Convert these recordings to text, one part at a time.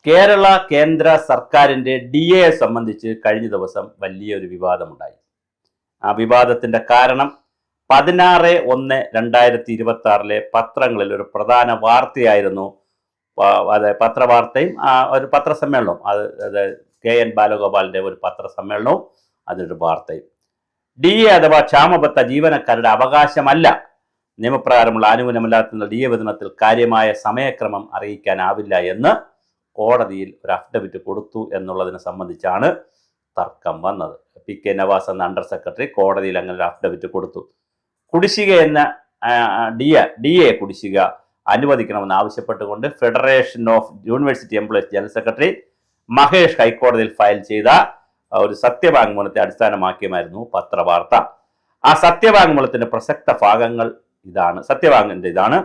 കേരള കേന്ദ്ര സർക്കാരിന്റെ DA സംബന്ധിച്ച് കഴിഞ്ഞ ദിവസം വലിയൊരു വിവാദമുണ്ടായി. ആ വിവാദത്തിന്റെ കാരണം 16/1/2026 പത്രങ്ങളിൽ ഒരു പ്രധാന വാർത്തയായിരുന്നു. അതെ, പത്രവാർത്തയും ഒരു പത്രസമ്മേളനവും, അത് KN ബാലഗോപാലിന്റെ ഒരു പത്രസമ്മേളനവും അതിനൊരു വാർത്തയും. DA അഥവാ ക്ഷാമബത്ത ജീവനക്കാരുടെ അവകാശമല്ല. നിയമപ്രകാരമുള്ള ആനുകൂല്യമല്ലാത്ത DA വിതരണത്തിൽ കാര്യമായ സമയക്രമം അറിയിക്കാനാവില്ല എന്ന് കോടതിയിൽ ഒരു അഫിഡവിറ്റ് കൊടുത്തു എന്നുള്ളതിനെ സംബന്ധിച്ചാണ് തർക്കം വന്നത്. PK നവാസ് എന്ന അണ്ടർ സെക്രട്ടറി കോടതിയിൽ അങ്ങനെ ഒരു അഫിഡവിറ്റ് കൊടുത്തു. കുടിശ്ശിക എന്ന DA കുടിശ്ശിക അനുവദിക്കണമെന്ന് ആവശ്യപ്പെട്ടുകൊണ്ട് federation of university employees general secretary Mahesh ഹൈക്കോടതിയിൽ ഫയൽ ചെയ്ത ഒരു സത്യവാങ്മൂലത്തെ അടിസ്ഥാനമാക്കിയുമായിരുന്നു പത്രവാർത്ത. ആ സത്യവാങ്മൂലത്തിന്റെ പ്രസക്ത ഭാഗങ്ങൾ ഇതാണ്. സത്യവാങ്മൂലത്തിന്റെ ഇതാണ്.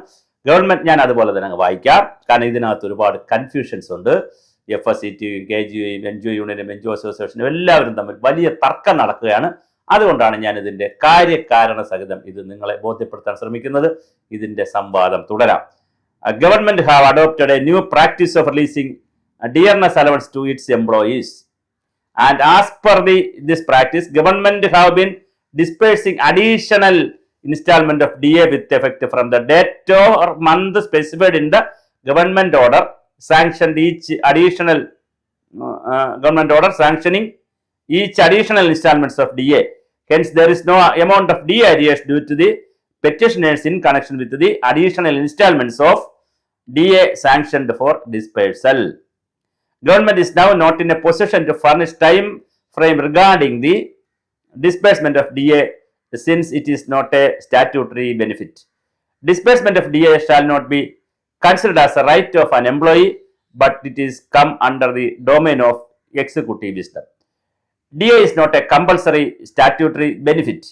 ഗവൺമെന്റ്, ഞാൻ അതുപോലെ തന്നെ വായിക്കാം, കാരണം ഇതിനകത്ത് ഒരുപാട് കൺഫ്യൂഷൻസ് ഉണ്ട്. FSCT, KGU, NGO യൂണിയനും NGO അസോസിയേഷനും എല്ലാവരും തമ്മിൽ വലിയ തർക്കം നടക്കുകയാണ്. അതുകൊണ്ടാണ് ഞാൻ ഇതിന്റെ കാര്യകാരണ സഹിതം ഇത് നിങ്ങളെ ബോധ്യപ്പെടുത്താൻ ശ്രമിക്കുന്നത്. ഇതിന്റെ സംവാദം തുടരാം. Government have adopted A new practice of releasing dearness allowance to its employees, and as per this practice, government have been dispersing additional installment of DA with effect from the date or month specified in the government order sanctioned each additional government order sanctioning each additional installments of DA. Hence, there is no amount of DA arrears due to the petitioners in connection with the additional installments of DA sanctioned for dispersal. Government is now not in a position to furnish time frame regarding the disbursement of DA since it is not a statutory benefit. Disbursement of DA shall not be considered as a right of an employee, but it is come under the domain of executive wisdom. DA is not a compulsory statutory benefit.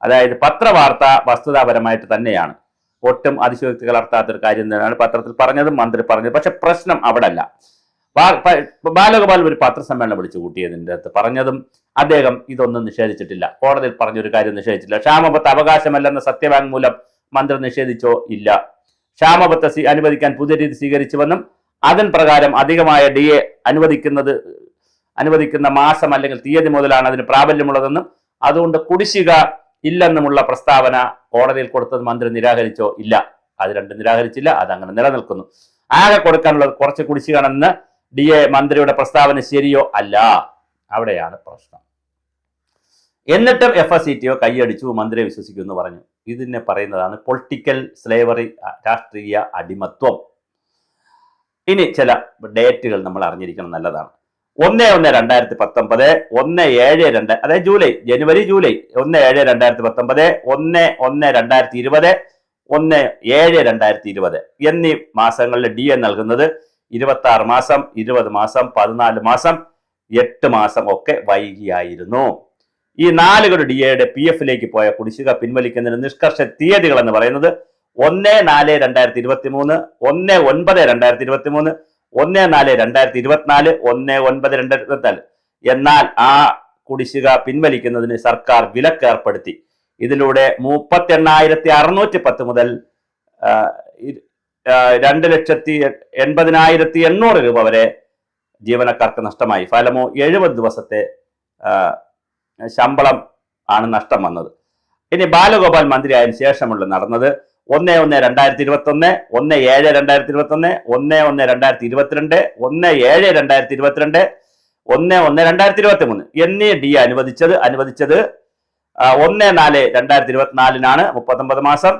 അതായത് പത്രവാർത്ത വസ്തുതാപരമായിട്ട് തന്നെയാണ്. ഒട്ടും അതിശയോക്തി കലർത്താത്തൊരു കാര്യം തന്നെയാണ് പത്രത്തിൽ പറഞ്ഞതും മന്ത്രി പറഞ്ഞത്. പക്ഷെ പ്രശ്നം അവിടെ അല്ല. ബാലഗോപാൽ ഒരു പത്രസമ്മേളനം വിളിച്ചു കൂട്ടിയതിൻ്റെ അകത്ത് പറഞ്ഞതും അദ്ദേഹം ഇതൊന്നും നിഷേധിച്ചിട്ടില്ല. കോടതിയിൽ പറഞ്ഞൊരു കാര്യം നിഷേധിച്ചില്ല. ക്ഷാമബത്ത അവകാശമല്ലെന്ന സത്യവാങ്മൂലം മന്ത്രി നിഷേധിച്ചോ ഇല്ല. ക്ഷാമബത്ത അനുവദിക്കാൻ പുതിയ രീതി സ്വീകരിച്ചുവെന്നും അതിൻ പ്രകാരം അധികമായ DA അനുവദിക്കുന്ന മാസം അല്ലെങ്കിൽ തീയതി മുതലാണ് അതിന് പ്രാബല്യമുള്ളതെന്നും അതുകൊണ്ട് കുടിശ്ശിക ഇല്ലെന്നുമുള്ള പ്രസ്താവന കോടതിയിൽ കൊടുത്തത് മന്ത്രി നിരാകരിച്ചോ ഇല്ല. അത് രണ്ടും നിരാകരിച്ചില്ല. അതങ്ങനെ നിലനിൽക്കുന്നു. ആകെ കൊടുക്കാനുള്ളത് കുറച്ച് കുടിശ്ശികയാണെന്ന് DA മന്ത്രിയുടെ പ്രസ്താവന ശരിയോ അല്ല? അവിടെയാണ് പ്രശ്നം. എന്നിട്ടും FSCTO കൈയടിച്ചു, മന്ത്രിയെ വിശ്വസിക്കൂ എന്ന് പറഞ്ഞു. ഇതിനെ പറയുന്നതാണ് പൊളിറ്റിക്കൽ സ്ലേവറി, രാഷ്ട്രീയ അടിമത്വം. ഇനി ചില ഡേറ്റുകൾ നമ്മൾ അറിഞ്ഞിരിക്കണം, നല്ലതാണ്. 1/1/2019, 1/7/2, അതായത് ജനുവരി ജൂലൈ, 1/7/2019, 1/1/2020, 1/7/2020 എന്നീ മാസങ്ങളിലെ DA നൽകുന്നത് 26 മാസം, 20 മാസം, 14 മാസം, 8 മാസം ഒക്കെ വൈകിയായിരുന്നു. ഈ 4 DAയുടെ PF-ലേക്ക് പോയ കുടിശ്ശിക പിൻവലിക്കുന്നതിന് നിഷ്കർഷ തീയതികൾ എന്ന് പറയുന്നത് 1/4/2023, 1/9/2023, 1/4/2024, 1/9/2024. എന്നാൽ ആ കുടിശ്ശിക പിൻവലിക്കുന്നതിന് സർക്കാർ വിലക്ക് ഏർപ്പെടുത്തി. ഇതിലൂടെ 38,610 മുതൽ 2,80,800 രൂപ വരെ ജീവനക്കാർക്ക് നഷ്ടമായി. ഫലമോ 70 ദിവസത്തെ ശമ്പളം ആണ് നഷ്ടം വന്നത്. ഇനി ബാലഗോപാൽ മന്ത്രിയായതിനു ശേഷമുള്ള നടന്നത് 1/1/2021, 1/7/2021, 1/1/2022, 1/7/2022, 1/1/2023 എന്നീ DA അനുവദിച്ചത് 1/4/2024 39 മാസം,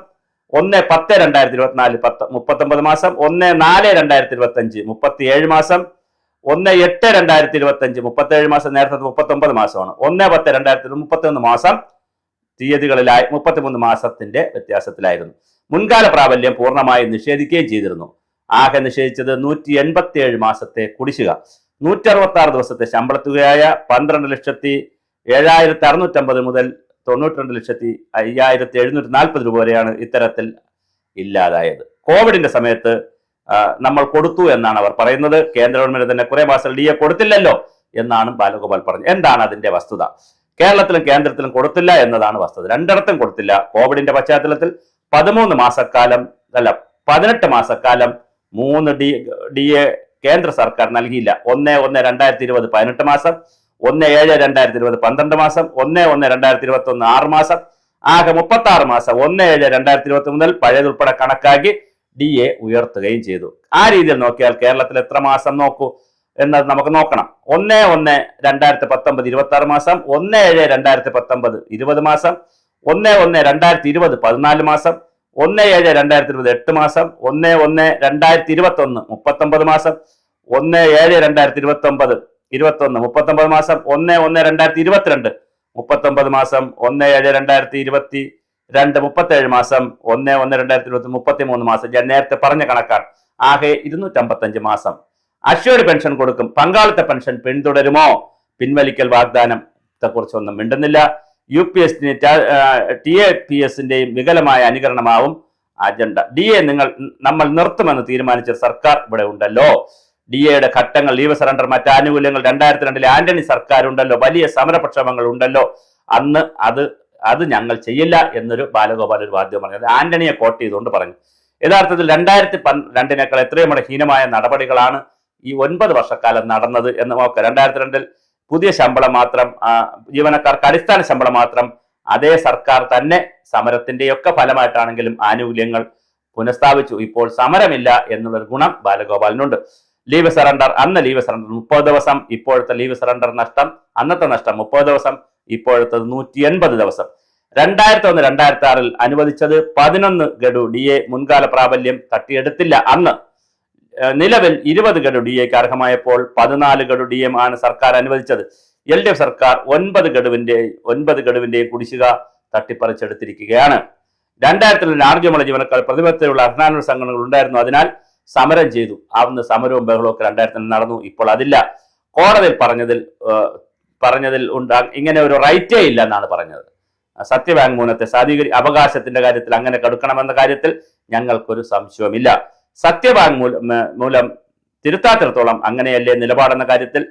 1/10/2024 39 മാസം, 1/4/2025 37 മാസം, 1/8/2025 37 മാസം, നേരത്തെ 39 മാസമാണ്. 1/10/2031 മാസം തീയതികളിലായി 33 മാസത്തിന്റെ വ്യത്യാസത്തിലായിരുന്നു. മുൻകാല പ്രാബല്യം പൂർണ്ണമായി നിഷേധിക്കുകയും ചെയ്തിരുന്നു. ആകെ നിഷേധിച്ചത് 187 മാസത്തെ കുടിശ്ശിക, 166 ദിവസത്തെ ശമ്പളത്തുകയായ 12,07,650 മുതൽ 92,05,740 രൂപ വരെയാണ് ഇത്തരത്തിൽ ഇല്ലാതായത്. കോവിഡിന്റെ സമയത്ത് നമ്മൾ കൊടുത്തു എന്നാണ് അവർ പറയുന്നത്. കേന്ദ്ര ഗവൺമെന്റ് തന്നെ കുറെ മാസം DA കൊടുത്തില്ലല്ലോ എന്നാണ് ബാലഗോപാൽ പറഞ്ഞത്. എന്താണ് അതിന്റെ വസ്തുത? കേരളത്തിലും കേന്ദ്രത്തിലും കൊടുത്തില്ല എന്നതാണ് വസ്തുത. രണ്ടിടത്തും കൊടുത്തില്ല. കോവിഡിന്റെ പശ്ചാത്തലത്തിൽ 18 മാസക്കാലം 3 DA കേന്ദ്ര സർക്കാർ നൽകിയില്ല. 1/1/2020 18 മാസം, 1/7/2020 12 മാസം, 1/1/2021 6 മാസം, ആകെ 36 മാസം 1/7/2020 മുതൽ പഴയതുൾപ്പെടെ കണക്കാക്കി DA ഉയർത്തുകയും ചെയ്തു. ആ രീതിയിൽ നോക്കിയാൽ കേരളത്തിൽ എത്ര മാസം നോക്കൂ എന്നത് നമുക്ക് നോക്കണം. 1/1/2019 26 മാസം, 1/7/2019 20 മാസം, 1/1/2020 14 മാസം, 1/7/2020 8 മാസം, 1/1/2021 39 മാസം, 1/7/2021 39 മാസം, 1/1/2022 39 മാസം, 1/7/2022 37 മാസം, 1/1/2020 33 മാസം. ഞാൻ നേരത്തെ പറഞ്ഞ കണക്കാണ്. ആകെ 255 മാസം. അഷ്വേർഡ് പെൻഷൻ കൊടുക്കും. പങ്കാളിത്ത പെൻഷൻ പിന്തുടരുമോ? പിൻവലിക്കൽ വാഗ്ദാനത്തെ കുറിച്ചൊന്നും മിണ്ടുന്നില്ല. UPS TAPSന്റെയും വികലമായ അനുകരണമാവും അജണ്ട. DA നമ്മൾ നിർത്തുമെന്ന് തീരുമാനിച്ച സർക്കാർ ഇവിടെ ഉണ്ടല്ലോ. DAയുടെ ഘട്ടങ്ങൾ, ലീവ് സറണ്ടർ, മറ്റ് ആനുകൂല്യങ്ങൾ 2002 ആന്റണി സർക്കാർ ഉണ്ടല്ലോ. വലിയ സമരപ്രക്ഷോഭങ്ങൾ ഉണ്ടല്ലോ. അന്ന് അത് ഞങ്ങൾ ചെയ്യില്ല എന്നൊരു ബാലഗോപാൽ ഒരു വാദ്യം പറഞ്ഞത് ആന്റണിയെ കോട്ട് ചെയ്തുകൊണ്ട് പറഞ്ഞു. യഥാർത്ഥത്തിൽ 2002 എത്രയും ഹീനമായ നടപടികളാണ് ഈ 9 വർഷക്കാലം നടന്നത് എന്ന് നോക്കുക. 2002 പുതിയ ശമ്പളം മാത്രം, ജീവനക്കാർക്ക് അടിസ്ഥാന ശമ്പളം മാത്രം അതേ സർക്കാർ തന്നെ സമരത്തിന്റെയൊക്കെ ഫലമായിട്ടാണെങ്കിലും ആനുകൂല്യങ്ങൾ പുനഃസ്ഥാപിച്ചു. ഇപ്പോൾ സമരമില്ല എന്നുള്ളൊരു ഗുണം ബാലഗോപാലിനുണ്ട്. ലീവ് സറണ്ടർ, അന്ന് ലീവ് സറണ്ടർ 30 ദിവസം, ഇപ്പോഴത്തെ ലീവ് സറണ്ടർ നഷ്ടം, അന്നത്തെ നഷ്ടം 30 ദിവസം, ഇപ്പോഴത്തെ 180 ദിവസം. 2001-2006 അനുവദിച്ചത് 11 ഗഡു DA മുൻകാല പ്രാബല്യം തട്ടിയെടുത്തില്ല. അന്ന് നിലവിൽ 20 ഗഡു DAക്ക് അർഹമായപ്പോൾ 14 ഗഡു DA ആണ് സർക്കാർ അനുവദിച്ചത്. LDF സർക്കാർ 9 ഗഡുവിന്റെയും കുടിശ്ശിക തട്ടിപ്പറിച്ചെടുത്തിരിക്കുകയാണ്. 2000 ആർഗ്യമുള്ള ജീവനക്കാർ പ്രതിബദ്ധതയുള്ള അർഹനാനുകൂല സംഘടനകൾ ഉണ്ടായിരുന്നു. അതിനാൽ സമരം ചെയ്തു. അന്ന് സമരവും ബഹളവും ഒക്കെ 2000 നടന്നു. ഇപ്പോൾ അതില്ല. കോടതിയിൽ പറഞ്ഞതിൽ ഇങ്ങനെ ഒരു റൈറ്റേ ഇല്ല എന്നാണ് പറഞ്ഞത്. സത്യവാങ്മൂലത്തെ അവകാശത്തിന്റെ കാര്യത്തിൽ അങ്ങനെ കടുക്കണമെന്ന കാര്യത്തിൽ ഞങ്ങൾക്കൊരു സംശയവുമില്ല. സത്യവാങ്മൂലം തിരുത്താത്തിടത്തോളം അങ്ങനെയല്ലേ നിലപാടെന്ന കാര്യത്തിൽ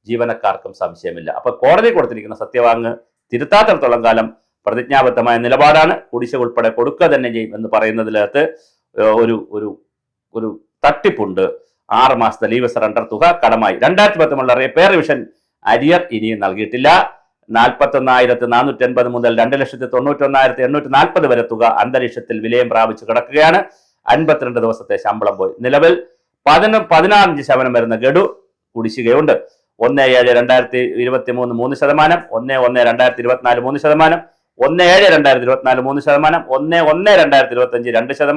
ജീവനക്കാർക്കും സംശയമില്ല. അപ്പൊ കോടതി കൊടുത്തിരിക്കുന്ന സത്യവാങ് തിരുത്താത്തിടത്തോളം കാലം പ്രതിജ്ഞാബദ്ധമായ നിലപാടാണ്. കുടിശ്ശിക ഉൾപ്പെടെ കൊടുക്കുക തന്നെ ചെയ്യും എന്ന് പറയുന്നതിനകത്ത് ഒരു തട്ടിപ്പുണ്ട്. 6 മാസത്തെ ലീവ് സറണ്ടർ തുക കടമായി. 2010 റിപ്പയർ റിവിഷൻ അരിയർ ഇനിയും നൽകിയിട്ടില്ല. 41,480 മുതൽ 2,91,840 വരെ തുക അന്തരീക്ഷത്തിൽ വിലയം പ്രാപിച്ചു കിടക്കുകയാണ്. 52 ദിവസത്തെ ശമ്പളം പോയി. നിലവിൽ 15% വരുന്ന ഗഡു കുടിശ്ശികയുണ്ട്. 1/7/2023 3%, 1/1/2024 3%, 1/7/2024 3%, 1/1/2025 2%,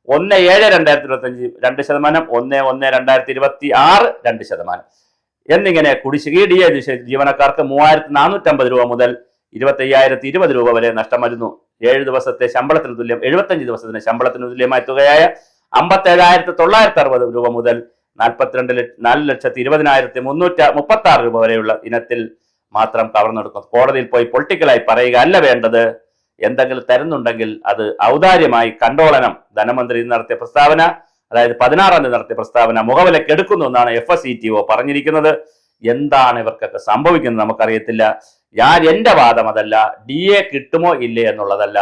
1/7/2025 2%, 1/1/2026 2%. എന്നിങ്ങനെ കുടിശ്ശിക DA ജീവനക്കാർക്ക് 3,450 രൂപ മുതൽ 25,020 രൂപ വരെ നഷ്ടം വരുന്നു. 7 ദിവസത്തെ ശമ്പളത്തിന് തുല്യം 75 ദിവസത്തിന് ശമ്പളത്തിന് തുല്യമായ തുകയായ 57,960 രൂപ മുതൽ 4,20,336 രൂപ വരെയുള്ള ഇനത്തിൽ മാത്രം കവർന്നെടുക്കും. കോടതിയിൽ പോയി പൊളിറ്റിക്കലായി പറയുക അല്ല വേണ്ടത്. എന്തെങ്കിലും തരുന്നുണ്ടെങ്കിൽ അത് ഔദാര്യമായി കണ്ടോളണം. ധനമന്ത്രി നടത്തിയ പ്രസ്താവന, അതായത് 16-ാം തീയതി നടത്തിയ പ്രസ്താവന മുഖവിലക്കെടുക്കുന്നു എന്നാണ് FSCTO പറഞ്ഞിരിക്കുന്നത്. എന്താണ് ഇവർക്കൊക്കെ സംഭവിക്കുന്നത് നമുക്കറിയത്തില്ല. എന്റെ വാദം അതല്ല. DA കിട്ടുമോ ഇല്ലേ എന്നുള്ളതല്ല.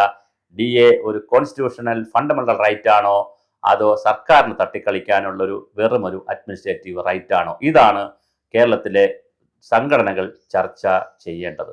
DA ഒരു കോൺസ്റ്റിറ്റ്യൂഷണൽ ഫണ്ടമെന്റൽ റൈറ്റ് ആണോ, അതോ സർക്കാരിന് തട്ടിക്കളിക്കാനുള്ള വെറുമൊരു അഡ്മിനിസ്ട്രേറ്റീവ് റൈറ്റ് ആണോ? ഇതാണ് കേരളത്തിലെ സംഘടനകൾ ചർച്ച ചെയ്യേണ്ടത്.